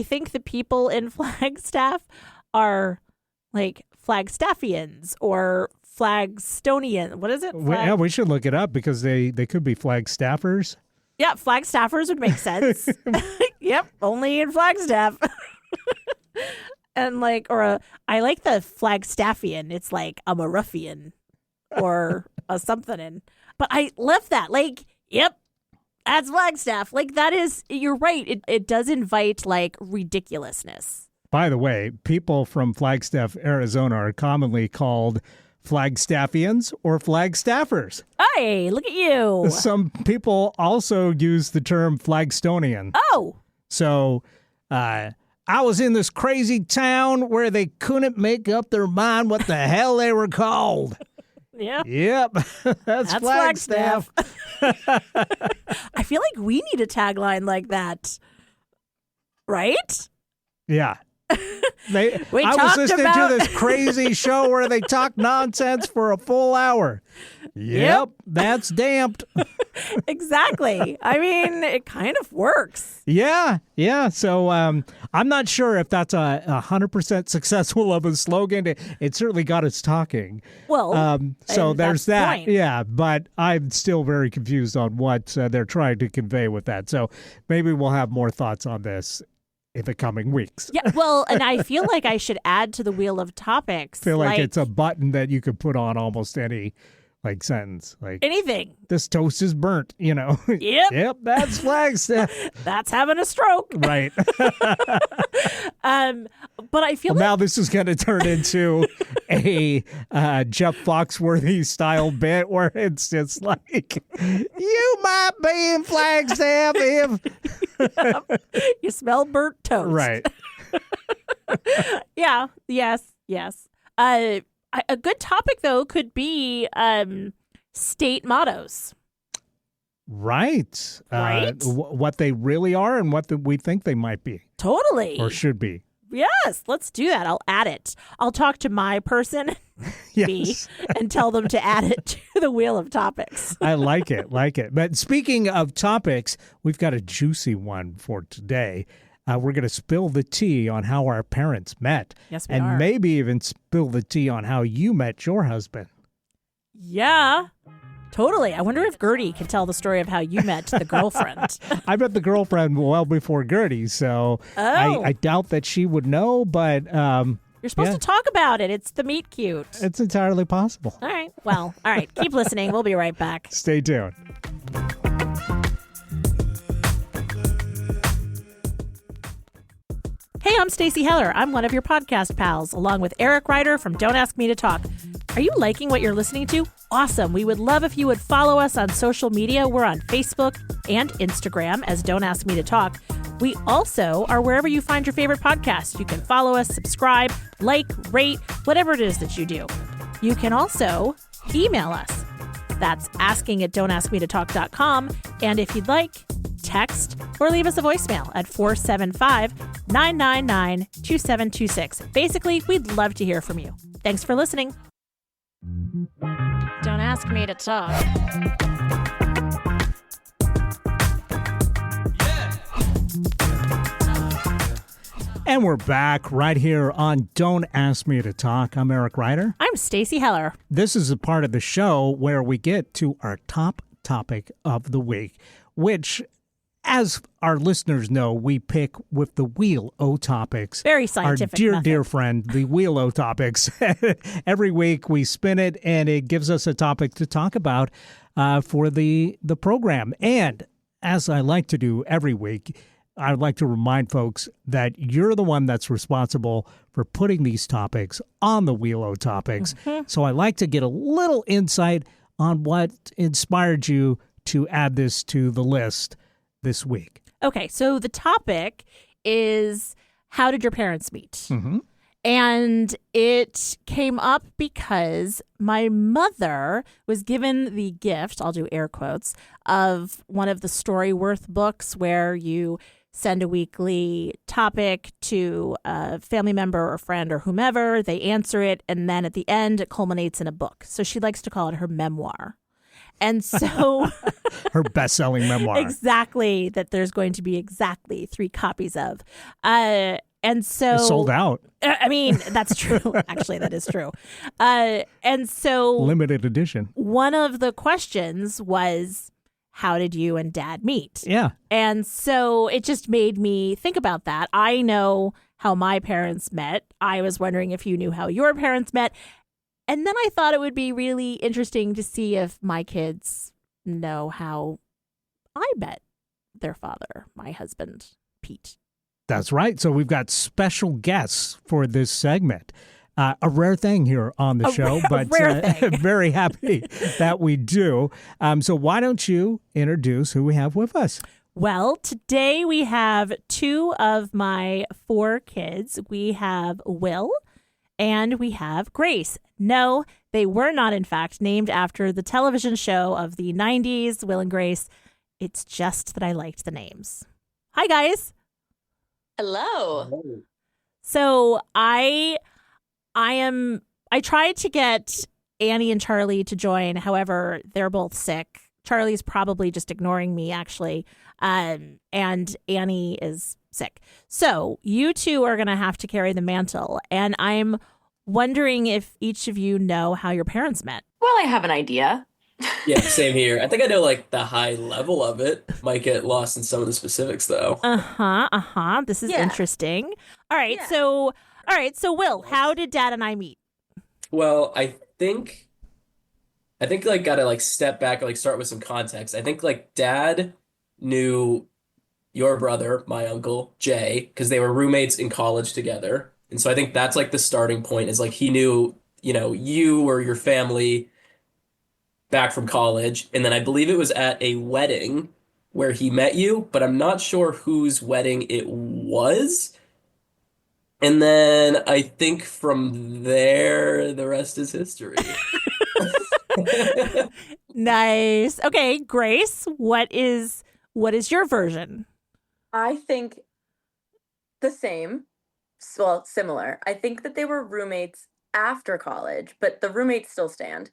think the people in Flagstaff are like Flagstaffians or Flagstonian. What is it? Yeah, we should look it up because they could be Flagstaffers. Yeah, Flagstaffers would make sense. Yep, only in Flagstaff. And like, I like the Flagstaffian. It's like I'm a ruffian or a something. But I love that. Like, yep, that's Flagstaff. Like that is, you're right. It does invite like ridiculousness. By the way, people from Flagstaff, Arizona are commonly called Flagstaffians or Flagstaffers. Hey, look at you. Some people also use the term Flagstonian. Oh, So I was in this crazy town where they couldn't make up their mind what the hell they were called. yeah. Yep, that's Flagstaff. I feel like we need a tagline like that. Right? Yeah. We I was talked listening about- to this crazy show where they talk nonsense for a full hour. Yep, that's DAMTT. Exactly. I mean, it kind of works. Yeah. So I'm not sure if that's 100% successful of a slogan. It certainly got us talking. Well, so and there's that's the that. point. Yeah, but I'm still very confused on what they're trying to convey with that. So maybe we'll have more thoughts on this in the coming weeks. Yeah, well, and I feel like I should add to the wheel of topics. I feel like it's a button that you could put on almost any sentence. Like anything. this toast is burnt, Yep. Yep, that's Flagstaff. That's having a stroke. Right. But I feel Well, now this is going to turn into a Jeff Foxworthy style bit where it's just like, you might be in Flagstaff if... you smell burnt toast. Right. Yeah. Yes. A good topic though could be state mottos. Right. Right? What they really are and what we think they might be Totally. or should be. Yes, let's do that. I'll add it. I'll talk to my person, B, Yes. and tell them to add it to the wheel of topics. I like it. But speaking of topics, we've got a juicy one for today. We're going to spill the tea on how our parents met. Yes, we and are. maybe even spill the tea on how you met your husband. Yeah, totally. I wonder if Gertie can tell the story of how you met the girlfriend. I met the girlfriend well before Gertie, so Oh. I doubt that she would know, but You're supposed Yeah. to talk about it. It's the meet cute. it's entirely possible. All right. Well, all right. Keep listening. We'll be right back. Stay tuned. Hey, I'm Stacey Heller. I'm one of your podcast pals, along with Eric Ryder from Don't Ask Me to Talk. Are you liking what you're listening to? Awesome. We would love if you would follow us on social media. We're on Facebook and Instagram as Don't Ask Me to Talk. We also are wherever you find your favorite podcast. You can follow us, subscribe, like, rate, whatever it is that you do. You can also email us. That's asking@don'taskmetotalk.com. And if you'd like, text or leave us a voicemail at 475-999-2726. Basically, we'd love to hear from you. Thanks for listening. Don't ask me to talk. And we're back right here on Don't Ask Me to Talk. I'm Eric Ryder. I'm Stacey Heller. This is a part of the show where we get to our top topic of the week, which as our listeners know, we pick with the Wheel O Topics. Very scientific Our dear, method. dear friend, the Wheel O Topics. Every week we spin it, and it gives us a topic to talk about for the program. And as I like to do every week, I'd like to remind folks that you're the one that's responsible for putting these topics on the Wheel O Topics. Mm-hmm. So I like to get a little insight on what inspired you to add this to the list this week. Okay, so the topic is, how did your parents meet? Mm-hmm. And it came up because my mother was given the gift, I'll do air quotes, of one of the Storyworth books where you send a weekly topic to a family member or friend or whomever. They answer it, and then at the end, it culminates in a book. So she likes to call it her memoir. And so her best-selling memoir. Exactly, that there's going to be exactly 3 copies of. And so It's sold out. I mean, that's true. Actually, that is true. And so Limited edition. one of the questions was, how did you and Dad meet? Yeah. And so it just made me think about that. I know how my parents met. I was wondering if you knew how your parents met. And then I thought it would be really interesting to see if my kids know how I met their father, my husband, Pete. That's right. So we've got special guests for this segment. A rare thing here on the show, but rare thing. Very happy that we do. So why don't you introduce who we have with us? Well, today we have 2 of my 4 kids. We have Will and we have Grace. No, they were not, in fact, named after the television show of the 90s, Will and Grace. It's just that I liked the names. Hi, guys. Hello. So I tried to get Annie and Charlie to join. However, they're both sick. Charlie's probably just ignoring me, actually. And Annie is sick. So you 2 are going to have to carry the mantle. And I'm wondering if each of you know how your parents met. Well, I have an idea. Yeah, same here. I think I know like the high level of it. Might get lost in some of the specifics though. This is Yeah. interesting. All right. Yeah. So Will, how did Dad and I meet? Well, I think like gotta like step back and like start with some context. I think like Dad knew your brother, my uncle, Jay, because they were roommates in college together. And so I think that's like the starting point is like he knew, you or your family back from college. And then I believe it was at a wedding where he met you, but I'm not sure whose wedding it was. And then I think from there, the rest is history. Nice. Okay, Grace, what is your version? I think the same. Well, similar. I think that they were roommates after college, but the roommates still stand.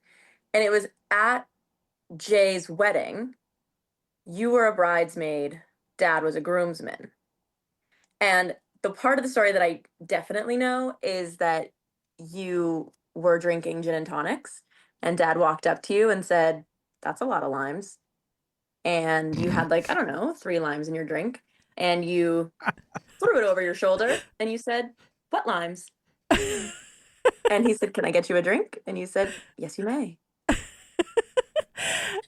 And it was at Jay's wedding. You were a bridesmaid. Dad was a groomsman. And the part of the story that I definitely know is that you were drinking gin and tonics, and Dad walked up to you and said, "That's a lot of limes." And you had like, I don't know, 3 limes in your drink, and you threw it over your shoulder and you said, "What limes?" And he said, "Can I get you a drink?" And you said, "Yes, you may."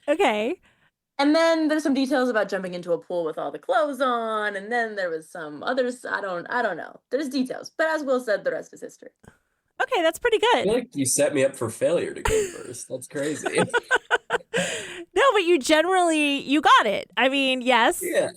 Okay. And then there's some details about jumping into a pool with all the clothes on, and then there was some others. I don't know. There's details, but as Will said, the rest is history. Okay, that's pretty I good. feel like you set me up for failure to go first. That's crazy. No, but you got it. I mean, yes. Yeah.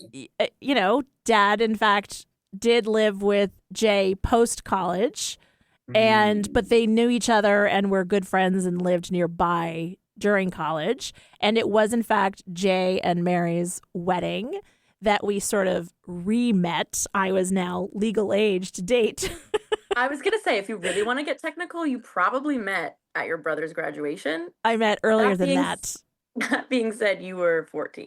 Dad, in fact, did live with Jay post-college, but they knew each other and were good friends and lived nearby during college. And it was, in fact, Jay and Mary's wedding that we sort of re-met. I was now legal age to date. I was going to say, if you really want to get technical, you probably met at your brother's graduation. I met earlier That than being that. That being said, you were 14.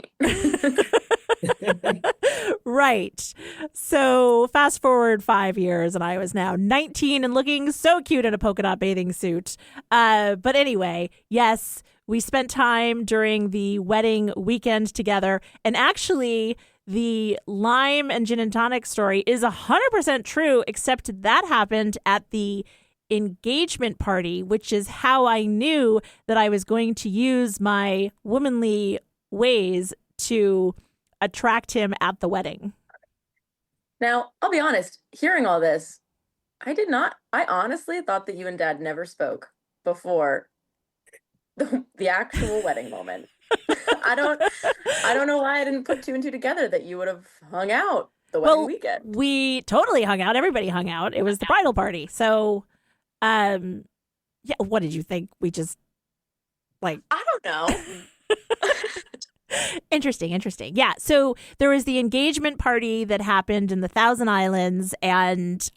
Right. So fast forward 5 years and I was now 19 and looking so cute in a polka dot bathing suit. But anyway, yes, we spent time during the wedding weekend together. And actually, the lime and gin and tonic story is 100% true, except that happened at the engagement party, which is how I knew that I was going to use my womanly ways to attract him at the wedding. Now, I'll be honest, hearing all this, I honestly thought that you and Dad never spoke before the actual wedding moment. I don't know why I didn't put two and two together that you would have hung out the wedding weekend. We totally hung out. Everybody hung out. It was the bridal party. So, yeah, what did you think? We just I don't know. Interesting. Yeah. So there was the engagement party that happened in the Thousand Islands, and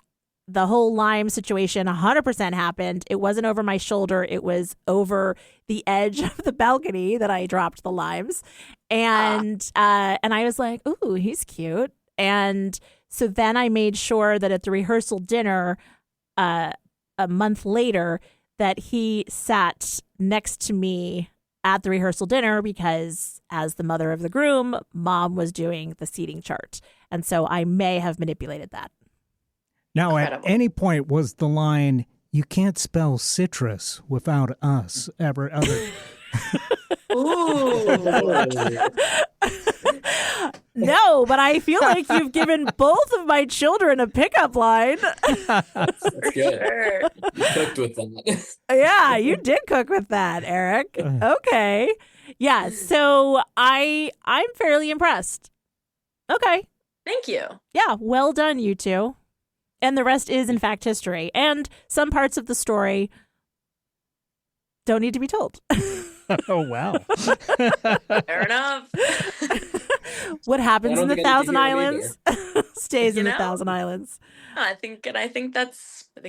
the whole lime situation 100% happened. It wasn't over my shoulder. It was over the edge of the balcony that I dropped the limes. And I was like, ooh, he's cute. And so then I made sure that at the rehearsal dinner a month later that he sat next to me at the rehearsal dinner, because as the mother of the groom, Mom was doing the seating chart. And so I may have manipulated that. Now, Incredible. At any point was the line, "You can't spell citrus without us," ever other? Ooh. No, but I feel like you've given both of my children a pickup line. That's good. Sure. You cooked with that. Yeah, you did cook with that, Eric. Okay. Yeah, so I'm fairly impressed. Okay. Thank you. Yeah, well done, you two. And the rest is, in fact, history. And some parts of the story don't need to be told. Oh, wow. Fair enough. What happens I in don't the think I need to Thousand hear it Islands stays in You the know? Thousand Islands. I think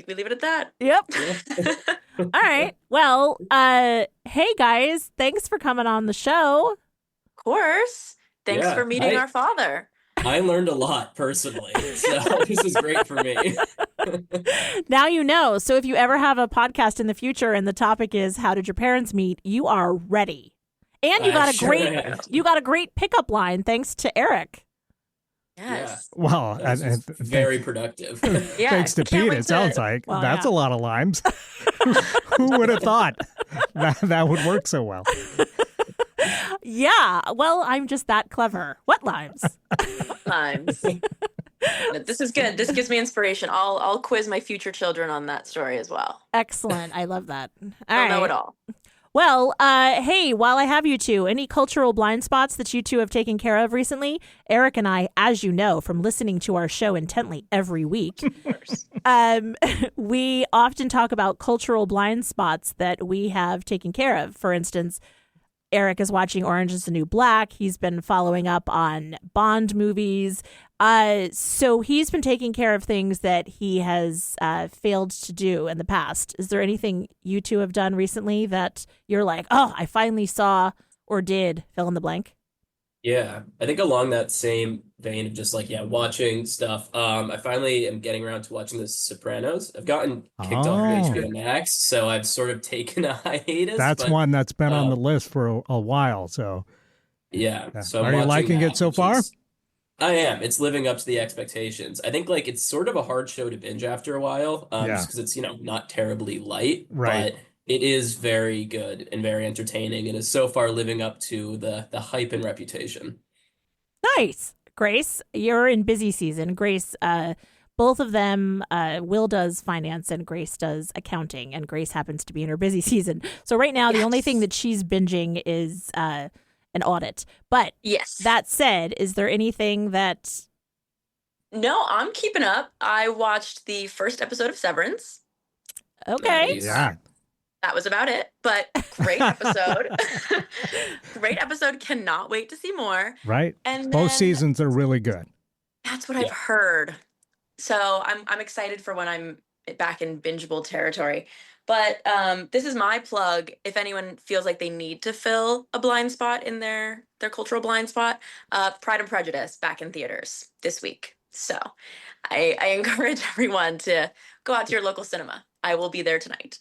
we leave it at that. Yep. Yeah. All right. Well, hey guys, thanks for coming on the show. Of course. Thanks Yeah, for meeting our father. I learned a lot personally, so this is great for me. Now you know. So if you ever have a podcast in the future and the topic is how did your parents meet, you are ready. And you got a great pickup line thanks to Eric. Yes. Well, That was very productive. Yeah. thanks to can't Pete, wait it sounds like. Well, That's yeah. a lot of limes. Who would have thought that would work so well? Yeah. Well, I'm just that clever. What limes? Times. This is good. This gives me inspiration. I'll quiz my future children on that story as well. Excellent. I love that. All They'll know right. it all. Well, hey, while I have you two, any cultural blind spots that you two have taken care of recently? Eric and I, as you know, from listening to our show intently every week, Of course. we often talk about cultural blind spots that we have taken care of. For instance, Eric is watching Orange is the New Black. He's been following up on Bond movies. So he's been taking care of things that he has failed to do in the past. Is there anything you two have done recently that you're like, oh, I finally saw or did fill in the blank? Yeah, I think along that same vein of just watching stuff. I finally am getting around to watching The Sopranos. I've gotten kicked off of HBO Max, so I've sort of taken a hiatus. That's but, one that's been on the list for a while. So, yeah. So I'm are you watching liking that, it so which far? I am. It's living up to the expectations. I think it's sort of a hard show to binge after a while, just because it's not terribly light, Right. but it is very good and very entertaining, and is so far living up to the hype and reputation. Nice. Grace, you're in busy season. Grace, both of them, Will does finance and Grace does accounting, and Grace happens to be in her busy season. So right now, the only thing that she's binging is an audit. But Yes. that said, is there anything that... No, I'm keeping up. I watched the first episode of Severance. Okay. Nice. Yeah. That was about it, but great episode. Great episode. Cannot wait to see more. Right. And Both then- seasons are really good. That's what I've heard. So I'm excited for when I'm back in bingeable territory. But this is my plug. If anyone feels like they need to fill a blind spot in their cultural blind spot, Pride and Prejudice back in theaters this week. So I encourage everyone to go out to your local cinema. I will be there tonight.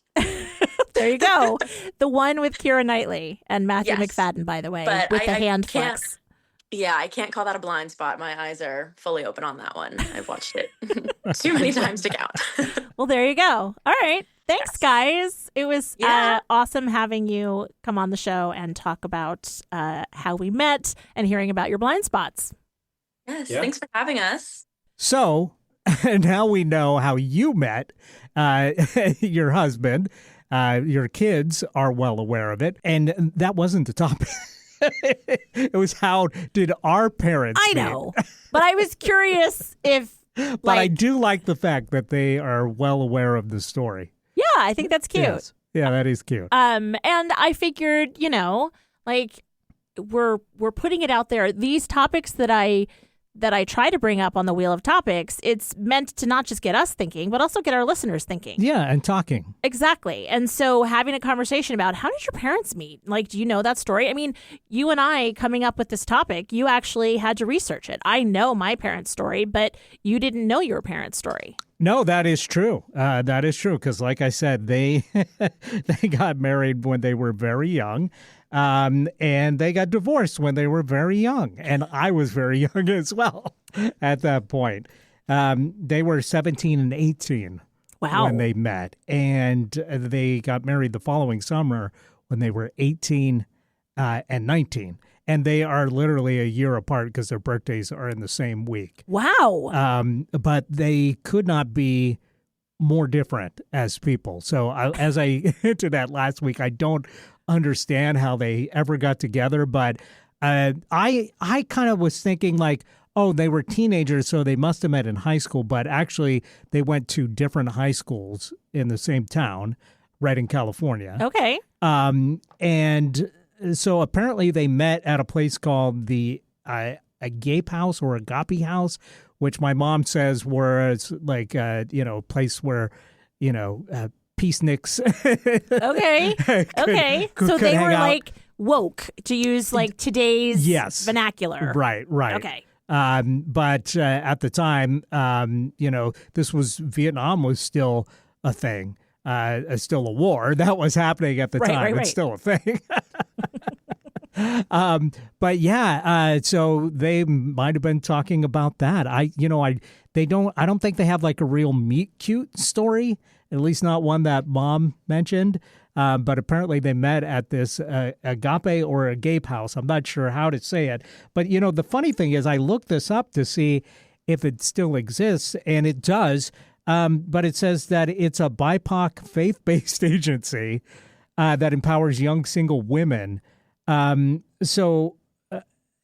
There you go. The one with Keira Knightley and Matthew Yes. McFadden, by the way, But with the I hand can't- flex. Yeah, I can't call that a blind spot. My eyes are fully open on that one. I've watched it too many times to count. Well, there you go. All right. Thanks, guys. It was Yeah. awesome having you come on the show and talk about how we met and hearing about your blind spots. Yes, Yeah. thanks for having us. So now we know how you met your husband. Your kids are well aware of it. And that wasn't the topic. It was how did our parents I meet? know, but I was curious if, But I do like the fact that they are well aware of the story. yeah, I think that's cute. Yes. Yeah, that is cute. And I figured, like we're putting it out there. These topics that I try to bring up on the Wheel of Topics, it's meant to not just get us thinking, but also get our listeners thinking. Yeah, and talking. Exactly. And so having a conversation about how did your parents meet? Like, do you know that story? I mean, you and I coming up with this topic, you actually had to research it. I know my parents' story, but you didn't know your parents' story. No, that is true. That is true because, like I said, they they got married when they were very young, and they got divorced when they were very young, and I was very young as well at that point. They were 17 and 18 Wow. when they met, and they got married the following summer when they were 18 and 19. And they are literally a year apart because their birthdays are in the same week. Wow. But they could not be more different as people. So as I hinted at last week, I don't understand how they ever got together. But I kind of was thinking like, oh, they were teenagers, so they must have met in high school. But actually, they went to different high schools in the same town, right in California. Okay. And so apparently they met at a place called the Agape House or Agape House, which my mom says was like, a place where, peaceniks. Okay. Okay. So they were like woke, to use like today's vernacular. Right. Okay. But at the time, Vietnam was still a thing. Still a war that was happening at the time. Right. It's still a thing. But yeah, so they might have been talking about that. I don't think they have like a real meet cute story, at least not one that Mom mentioned. But apparently they met at this Agape or Agape house. I'm not sure how to say it. But, the funny thing is I looked this up to see if it still exists, and it does. But it says that it's a BIPOC faith-based agency that empowers young single women. So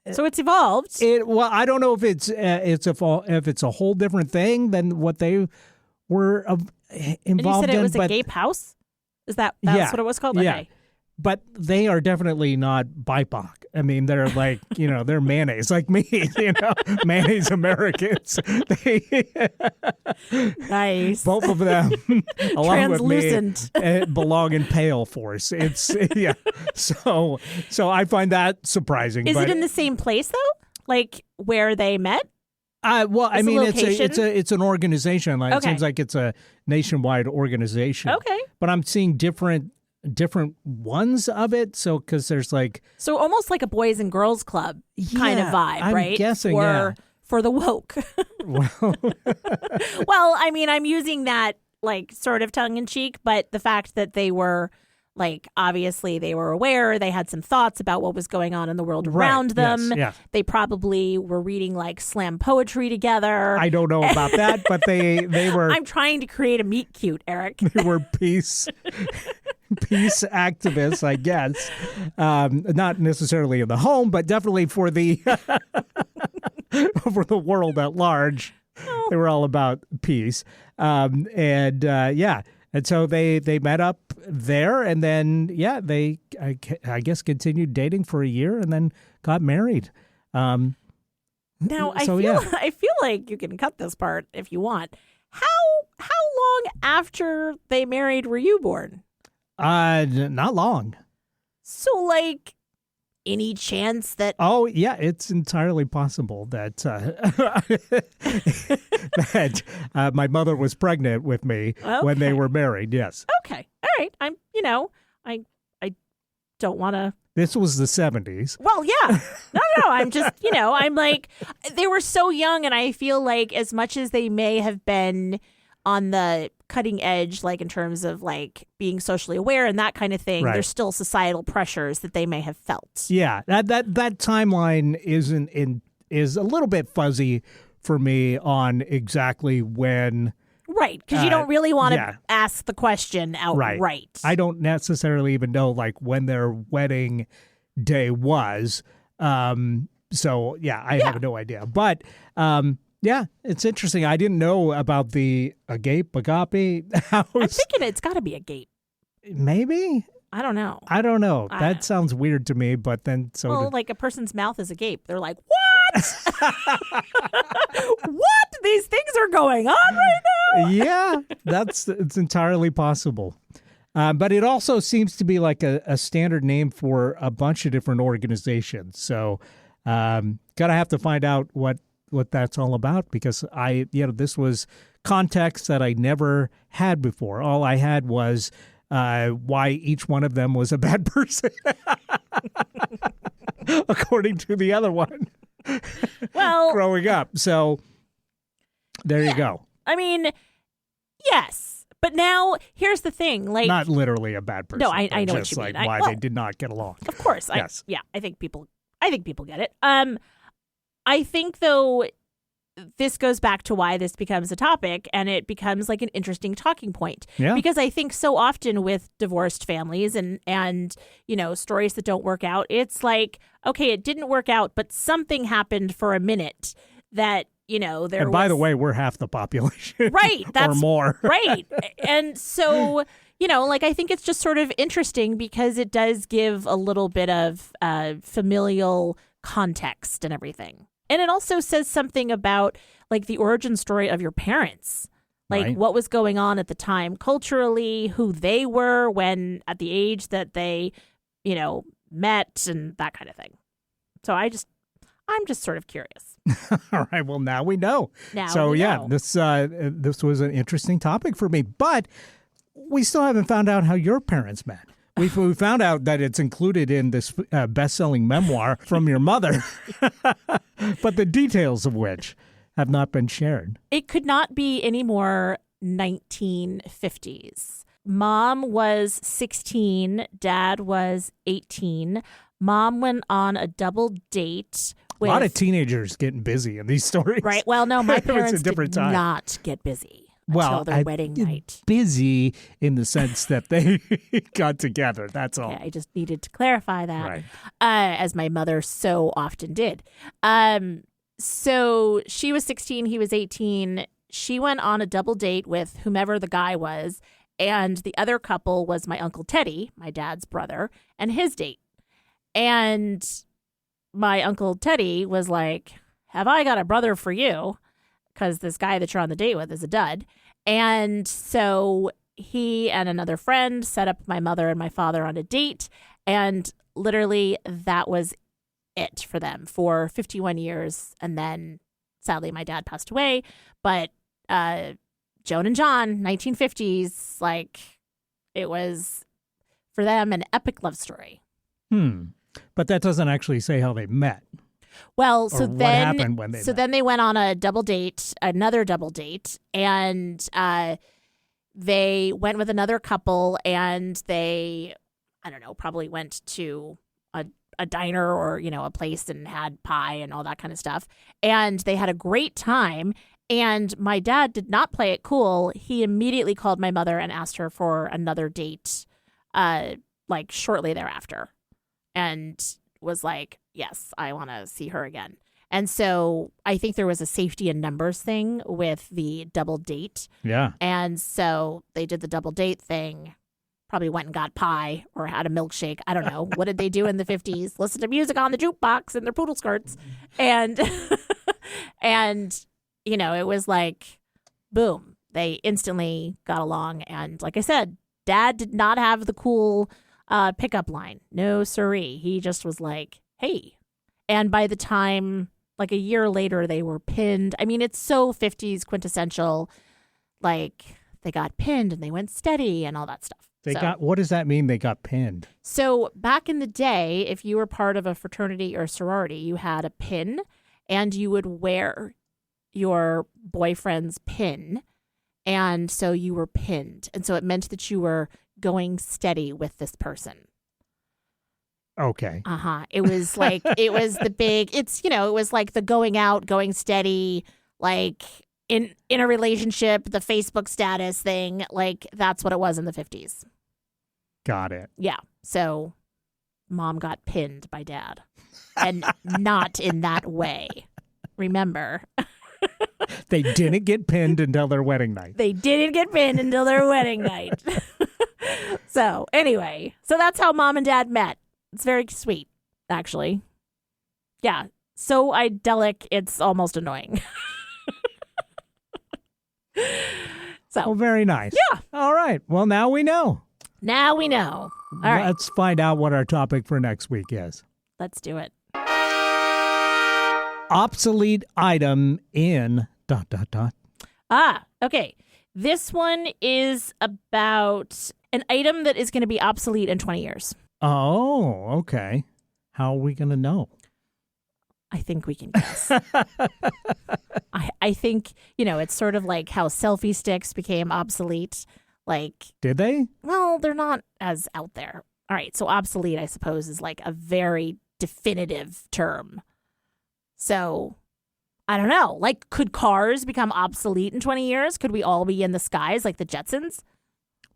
it's evolved. Well, I don't know if it's a whole different thing than what they were involved in. And you said it was but a Gape house? That's what it was called? Yeah. Okay. But they are definitely not BIPOC. I mean, they're like, they're mayonnaise, like me, mayonnaise Americans. Nice. Both of them, along with Translucent. me, belong in Pale Force. It's, yeah. So I find that surprising. Is but, it in the same place, though? Like where they met? Well, I mean, location? it's an organization. Like, Okay. It seems like it's a nationwide organization. Okay. But I'm seeing different ones of it. So because there's like So almost like a Boys and Girls Club kind of vibe, I'm right? guessing, for the woke. well, Well, I mean, I'm using that like sort of tongue in cheek, but the fact that they were like, obviously they were aware, they had some thoughts about what was going on in the world around them. Yes, yeah. They probably were reading like slam poetry together. I don't know about that, but they were I'm trying to create a meet cute, Eric. they were peace activists, I guess. Not necessarily in the home, but definitely for the for the world at large. They were all about peace. And so they met up there, and then they I guess continued dating for a year, and then got married. Now I feel like you can cut this part if you want. How long after they married were you born? Not long. So like any chance that Oh yeah, it's entirely possible that that my mother was pregnant with me when they Okay. were married. Yes. okay. All right. I don't want to This was the 70s. Well, yeah. No. I'm just, I'm like, they were so young, and I feel like as much as they may have been on the cutting edge, like in terms of like being socially aware and that kind of thing, there's still societal pressures that they may have felt. Yeah, that timeline is a little bit fuzzy for me on exactly when. Right, because you don't really want to ask the question outright. Right. I don't necessarily even know like when their wedding day was. So I have no idea. But it's interesting. I didn't know about the agape house. I'm thinking it's got to be agape. Maybe. I don't know. That sounds weird to me, but then like a person's mouth is agape. They're like, what? What? These things are going on right now? Yeah, it's entirely possible. But it also seems to be like a standard name for a bunch of different organizations. So gotta have to find out what that's all about, because this was context that I never had before. All I had was why each one of them was a bad person, according to the other one. Well, growing up. So there you go. I mean, yes. But now here's the thing, like, not literally a bad person. No, I know what you mean. Like why they did not get along. Of course. Yes. I think people get it. I think though this goes back to why this becomes a topic, and it becomes like an interesting talking point. Yeah. Because I think so often with divorced families and stories that don't work out, it's like, okay, it didn't work out, but something happened for a minute that, there And by the way, we're half the population. Right. Or more. Right. And so, I think it's just sort of interesting because it does give a little bit of familial context and everything. And it also says something about like the origin story of your parents, like what was going on at the time culturally, who they were when at the age that they, met and that kind of thing. So I'm just sort of curious. All right. Well, now we know. This was an interesting topic for me, but we still haven't found out how your parents met. We found out that it's included in this best-selling memoir from your mother, but the details of which have not been shared. It could not be any more 1950s. Mom was 16, Dad was 18. Mom went on a double date with... A lot of teenagers getting busy in these stories. Right. Well, no, my parents did time. Not get busy. Until their wedding night. Busy in the sense that they got together. That's all. Okay, I just needed to clarify that, right. As my mother so often did. So she was 16, he was 18. She went on a double date with whomever the guy was, and the other couple was my Uncle Teddy, my dad's brother, and his date. And my Uncle Teddy was like, have I got a brother for you? Because this guy that you're on the date with is a dud. And so he and another friend set up my mother and my father on a date. And literally that was it for them for 51 years. And then sadly, my dad passed away. But Joan and John, 1950s, like it was for them an epic love story. But that doesn't actually say how they met. Well, so what then, happened when they met? Then they went on a double date, another double date, and they went with another couple, and they, I don't know, probably went to a diner or, a place and had pie and all that kind of stuff. And they had a great time. And my dad did not play it cool. He immediately called my mother and asked her for another date, like shortly thereafter, and was like, yes, I want to see her again. And so I think there was a safety in numbers thing with the double date. Yeah. And so they did the double date thing, probably went and got pie or had a milkshake. I don't know. What did they do in the 50s? Listen to music on the jukebox in their poodle skirts. And, and, it was like, boom, they instantly got along. And like I said, Dad did not have the cool pickup line. No siree. He just was like, hey. And by the time, like a year later, they were pinned. I mean, it's so 50s quintessential. Like, they got pinned and they went steady and all that stuff. What does that mean? They got pinned. So back in the day, if you were part of a fraternity or sorority, you had a pin and you would wear your boyfriend's pin. And so you were pinned. And so it meant that you were going steady with this person. Okay. It was like, it was the big, it was like the going out, going steady, like in a relationship, the Facebook status thing. Like that's what it was in the 50s. Got it. Yeah. So mom got pinned by dad and not in that way. Remember. They didn't get pinned until their wedding night. They didn't get pinned until their wedding night. So anyway, so that's how mom and dad met. It's very sweet, actually. Yeah. So idyllic, it's almost annoying. Oh, very nice. Yeah. All right. Well, now we know. Now we know. All right. Let's find out what our topic for next week is. Let's do it. Obsolete item in ... Okay. This one is about an item that is going to be obsolete in 20 years. Oh, okay. How are we going to know? I think we can guess. I think, it's sort of like how selfie sticks became obsolete. Like, did they? Well, they're not as out there. All right. So obsolete, I suppose, is like a very definitive term. So I don't know. Like, could cars become obsolete in 20 years? Could we all be in the skies like the Jetsons?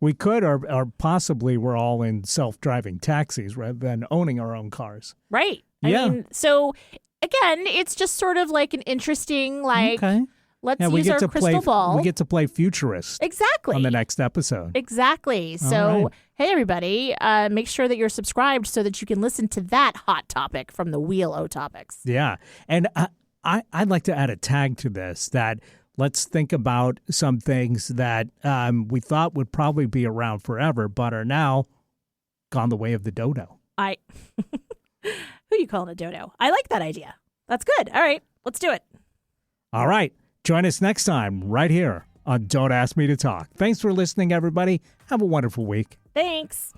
We could, or possibly we're all in self-driving taxis rather than owning our own cars. Right. Yeah. I mean, so again, it's just sort of like an interesting, like, let's use our crystal ball. We get to play futurist. Exactly. On the next episode. Exactly. So, right. Hey, everybody, make sure that you're subscribed so that you can listen to that hot topic from the Wheel O Topics. Yeah. And I'd like to add a tag to this that let's think about some things that we thought would probably be around forever, but are now gone the way of the dodo. Who you calling a dodo? I like that idea. That's good. All right, let's do it. All right. Join us next time right here on Don't Ask Me to Talk. Thanks for listening, everybody. Have a wonderful week. Thanks.